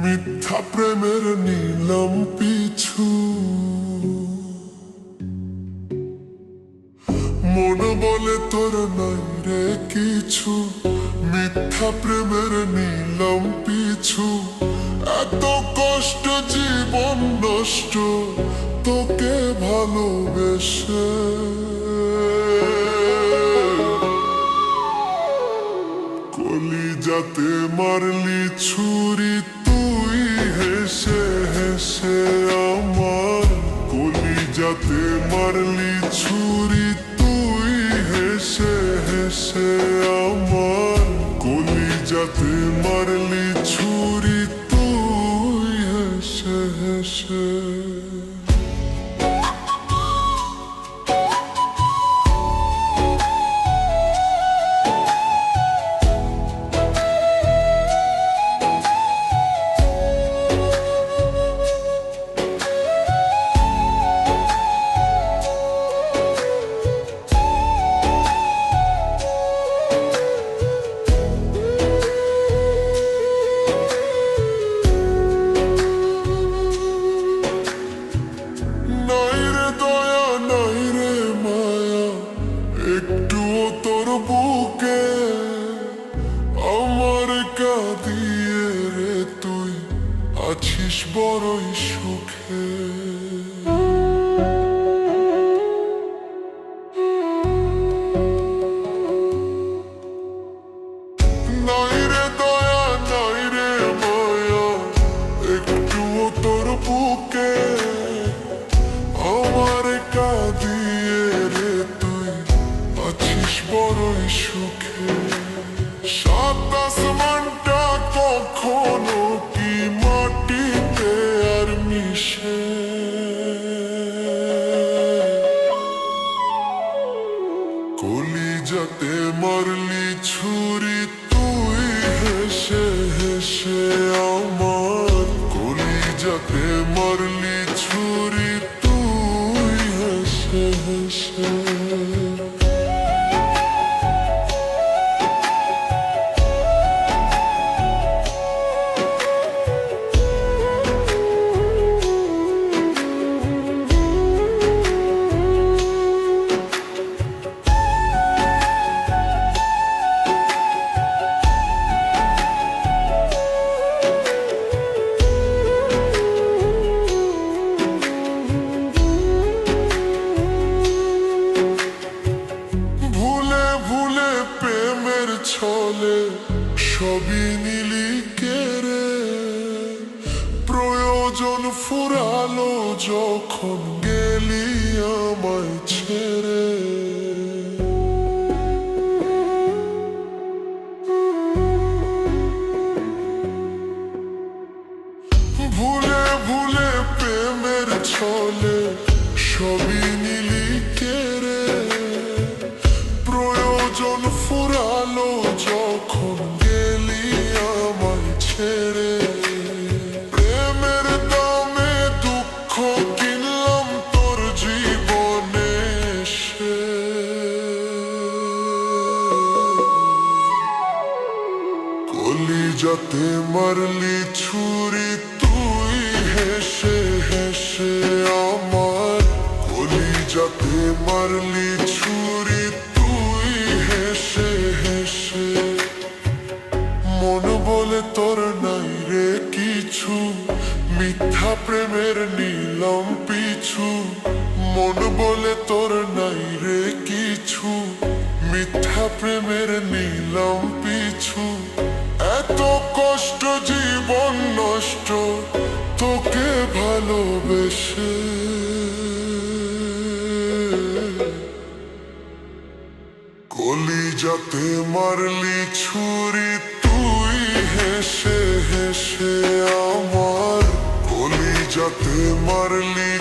মিথ্যা প্রেমের নিলাম পিছু, মন বলে তোর নাই রে কিছু। মিথ্যা প্রেমের নিলাম পিছু, এত কষ্ট জীবন নষ্ট তোকে ভালোবেসে। কলিজাতে মারলি ছুরি তুই হেসে হেসে আমার, কলিজাতে মারলি ছুরি তুই হেসে হেসে আমার, কলিজাতে মারলি ছুরি তুই হেসে হেসে। একটুও তোর বুকে আমার কাঁদিয়ে রে তুই আছিস বড়ই সুখে। নাই রে দয়া নাই রে মায়া, একটুও তোর বুকে আমার কাঁদিয়ে রে তুই আছিস বড়ই সুখে। সাত আসমানটা কখনো কি মাটিতে আর মিশে, কলিজাতে মারলি ছুরি তুই হেসে হেসে আমার, কলিজাতে মারলি ছুরি তুই হেসে হেসে। ছলে সবই নিলি কেড়ে, প্রয়োজন ফুরালো যখন গেলি আমায় ছেড়ে। ভুলে ভুলে প্রেমের ছলে সবই নিলি কেড়ে, প্রয়োজন ফুরালো যখন গেলি আমায় ছেড়ে। প্রেমের দামে দুঃখ কিনলাম তোর জীবনে এসে, কলিজাতে মারলি ছুরি তুই হেসে হেসে আমার, কলিজাতে মারলি ছুরি তুই হেসে হেসে। মন বলে তোর নাই রে কিছু, মিথ্যা প্রেমের নিলাম পিছু। মন বলে তোর নাই রে কিছু, মিথ্যা প্রেমের নিলাম পিছু। এত কষ্ট জীবন নষ্ট তোকে ভালোবেসে, কলিজাতে মারলি ছুরি তুই হেসে হেসে আমার, কলিজাতে মারলি